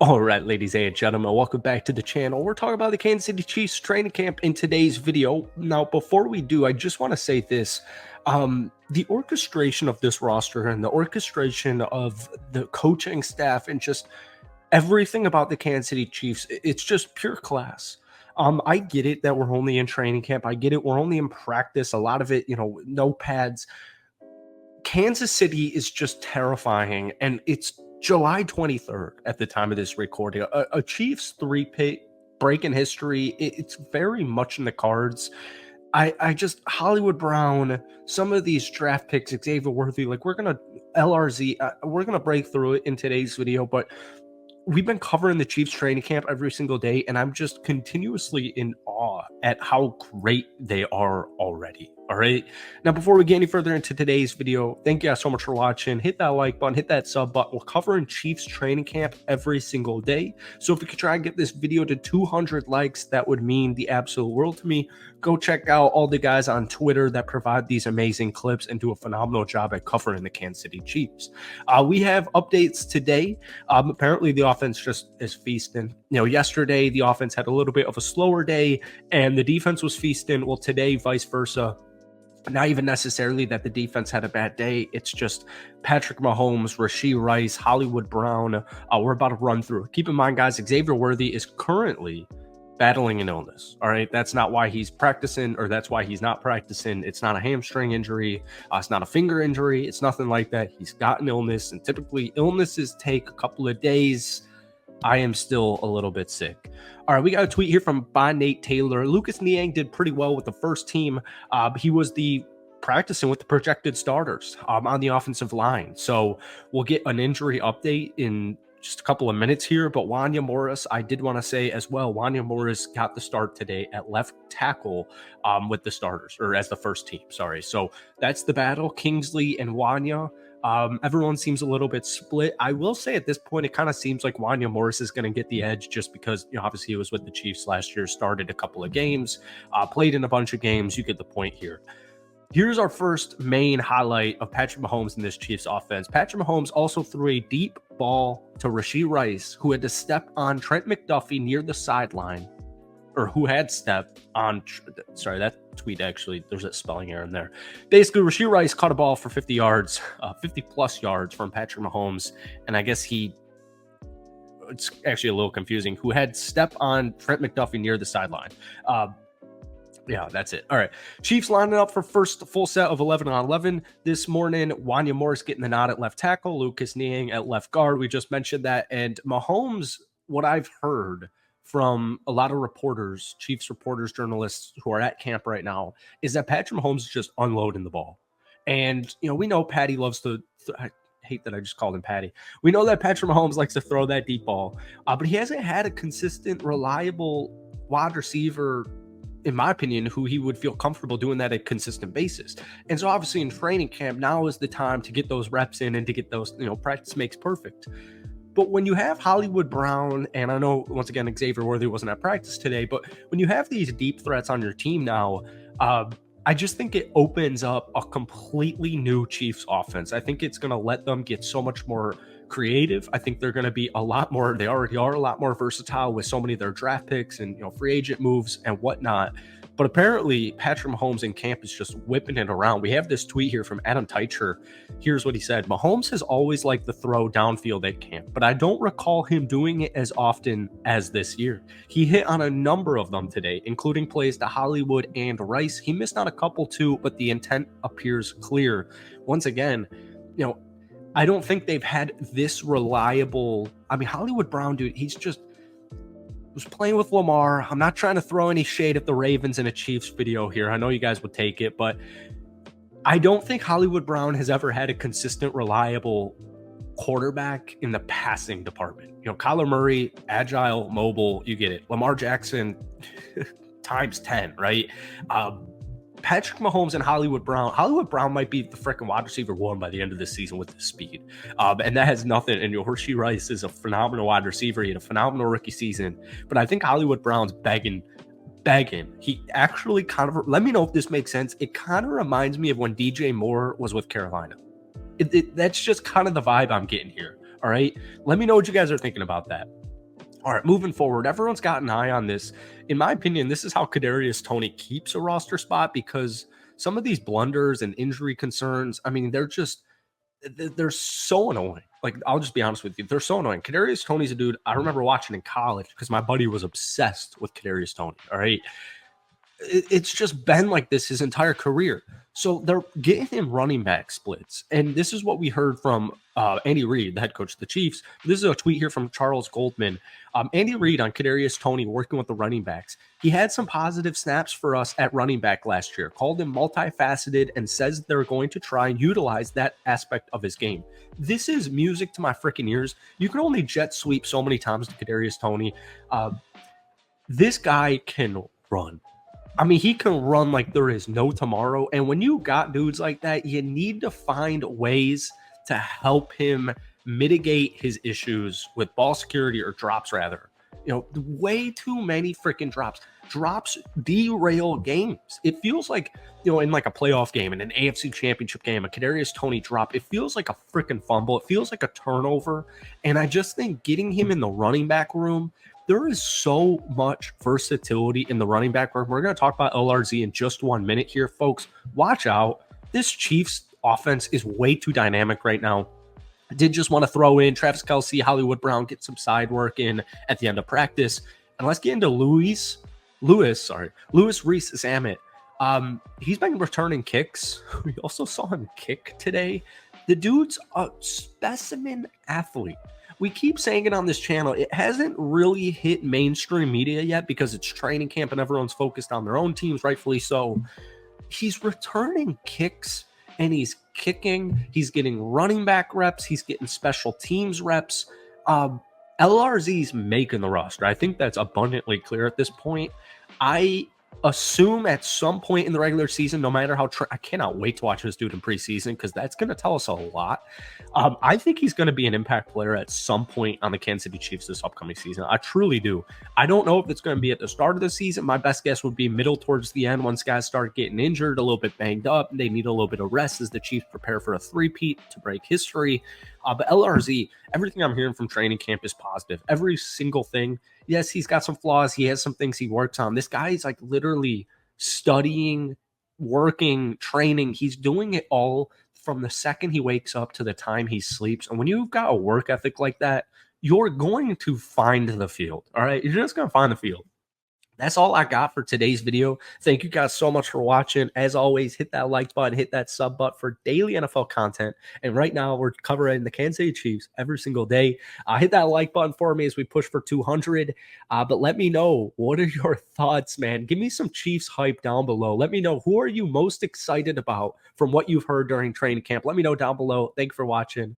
All right, ladies and gentlemen, welcome back to the channel. We're talking about the Kansas City Chiefs training camp in today's video. Now, before we do, I just want to say this. The orchestration of this roster and the orchestration of the coaching staff and just everything about the Kansas City Chiefs, it's just pure class. I get it that we're only in training camp. I get it. We're only in practice. A lot of it, no pads. Kansas City is just terrifying, and it's July 23rd at the time of this recording. A Chiefs three-pit break in history, it's very much in the cards. I just, Hollywood Brown, some of these draft picks, Xavier Worthy, like we're going to LRZ, we're going to break through it in today's video, but we've been covering the Chiefs training camp every single day, and I'm just continuously in awe at how great they are already. All right. Now, before we get any further into today's video, thank you guys so much for watching. Hit that like button, hit that sub button. We're covering Chiefs training camp every single day. So if we could try and get this video to 200 likes, that would mean the absolute world to me. Go check out all the guys on Twitter that provide these amazing clips and do a phenomenal job at covering the Kansas City Chiefs. We have updates today. Apparently the offense just is feasting. Yesterday the offense had a little bit of a slower day and the defense was feasting. Well, today, vice versa. Not even necessarily that the defense had a bad day. It's just Patrick Mahomes, Rashee Rice, Hollywood Brown. We're about to run through. Keep in mind, guys, Xavier Worthy is currently battling an illness. All right. That's not why he's practicing, or that's why he's not practicing. It's not a hamstring injury. It's not a finger injury. It's nothing like that. He's got an illness, and typically illnesses take a couple of days. I am still a little bit sick. All right, we got a tweet here from Nate Taylor. Lucas Niang did pretty well with the first team. He was practicing with the projected starters on the offensive line. So we'll get an injury update in just a couple of minutes here. But Wanya Morris, I did want to say as well, Wanya Morris got the start today at left tackle with the starters, or as the first team, sorry. So that's the battle, Kingsley and Wanya. Everyone seems a little bit split. I will say at this point, it kind of seems like Wanya Morris is going to get the edge just because, obviously he was with the Chiefs last year, started a couple of games, played in a bunch of games. You get the point here. Here's our first main highlight of Patrick Mahomes in this Chiefs offense. Patrick Mahomes also threw a deep ball to Rashee Rice, who had to step on Trent McDuffie near the sideline, or who had stepped on, sorry, that tweet actually, there's a spelling error in there. Basically, Rashee Rice caught a ball for 50 yards, 50 plus yards from Patrick Mahomes. And I guess it's actually a little confusing, who had stepped on Trent McDuffie near the sideline. Yeah, that's it. All right. Chiefs lining up for first full set of 11 on 11 this morning. Wanya Morris getting the nod at left tackle, Lucas Niang at left guard. We just mentioned that. And Mahomes, what I've heard from a lot of reporters, Chiefs reporters, journalists who are at camp right now, is that Patrick Mahomes is just unloading the ball. And, we know Patty loves to, I hate that I just called him Patty. We know that Patrick Mahomes likes to throw that deep ball, but he hasn't had a consistent, reliable wide receiver, in my opinion, who he would feel comfortable doing that at a consistent basis. And so obviously in training camp, now is the time to get those reps in and to get those, practice makes perfect. But when you have Hollywood Brown, and I know, once again, Xavier Worthy wasn't at practice today, but when you have these deep threats on your team now, I just think it opens up a completely new Chiefs offense. I think it's going to let them get so much more creative. I think they're going to be a lot more, they already are a lot more versatile with so many of their draft picks and, free agent moves and whatnot. But apparently Patrick Mahomes in camp is just whipping it around. We have this tweet here from Adam Teicher. Here's what he said. Mahomes has always liked the throw downfield at camp, but I don't recall him doing it as often as this year. He hit on a number of them today, including plays to Hollywood and Rice. He missed on a couple too, but the intent appears clear. Once again, I don't think they've had this reliable. I mean, Hollywood Brown, dude, he's just was playing with Lamar. I'm not trying to throw any shade at the Ravens in a Chiefs video here. I know you guys would take it, but I don't think Hollywood Brown has ever had a consistent, reliable quarterback in the passing department. Kyler Murray, agile, mobile, you get it. Lamar Jackson times 10, right? Patrick Mahomes and Hollywood Brown might be the freaking wide receiver one by the end of this season with his speed. And that has nothing. And Rashee Rice is a phenomenal wide receiver. He had a phenomenal rookie season. But I think Hollywood Brown's begging. He actually kind of, let me know if this makes sense. It kind of reminds me of when DJ Moore was with Carolina. That's just kind of the vibe I'm getting here. All right. Let me know what you guys are thinking about that. All right, moving forward, everyone's got an eye on this. In my opinion, this is how Kadarius Tony keeps a roster spot because some of these blunders and injury concerns, I mean, they're so annoying. Like, I'll just be honest with you, they're so annoying. Kadarius Tony's a dude I remember watching in college because my buddy was obsessed with Kadarius Tony. All right, it's just been like this his entire career. So they're getting him running back splits. And this is what we heard from Andy Reid, the head coach of the Chiefs. This is a tweet here from Charles Goldman. Andy Reid on Kadarius Tony working with the running backs. He had some positive snaps for us at running back last year, called him multifaceted, and says they're going to try and utilize that aspect of his game. This is music to my freaking ears. You can only jet sweep so many times to Kadarius Tony. This guy can run. I mean, he can run like there is no tomorrow. And when you got dudes like that, you need to find ways to help him mitigate his issues with ball security or drops, rather. You know, way too many freaking drops. Drops derail games. It feels like, you know, in like a playoff game, in an AFC championship game, a Kadarius Tony drop, it feels like a freaking fumble. It feels like a turnover. And I just think getting him in the running back room, there is so much versatility in the running back room. We're going to talk about LRZ in just 1 minute here, folks. Watch out. This Chiefs offense is way too dynamic right now. I did just want to throw in Travis Kelce, Hollywood Brown, get some side work in at the end of practice. And let's get into Louis Rees-Zammit. He's been returning kicks. We also saw him kick today. The dude's a specimen athlete. We keep saying it on this channel. It hasn't really hit mainstream media yet because it's training camp and everyone's focused on their own teams, rightfully so. He's returning kicks and he's kicking. He's getting running back reps. He's getting special teams reps. LRZ's making the roster. I think that's abundantly clear at this point. I assume at some point in the regular season, no matter how I cannot wait to watch this dude in preseason because that's going to tell us a lot. I think he's going to be an impact player at some point on the Kansas City Chiefs this upcoming season. I truly do. I don't know if it's going to be at the start of the season. My best guess would be middle towards the end once guys start getting injured, a little bit banged up. They need a little bit of rest as the Chiefs prepare for a three-peat to break history. But LRZ, everything I'm hearing from training camp is positive. Every single thing. Yes, he's got some flaws. He has some things he works on. This guy is like literally studying, working, training. He's doing it all from the second he wakes up to the time he sleeps. And when you've got a work ethic like that, you're going to find the field. All right. You're just going to find the field. That's all I got for today's video. Thank you guys so much for watching. As always, hit that like button, hit that sub button for daily NFL content. And right now, we're covering the Kansas City Chiefs every single day. Hit that like button for me as we push for 200. But let me know, what are your thoughts, man? Give me some Chiefs hype down below. Let me know, who are you most excited about from what you've heard during training camp? Let me know down below. Thank you for watching.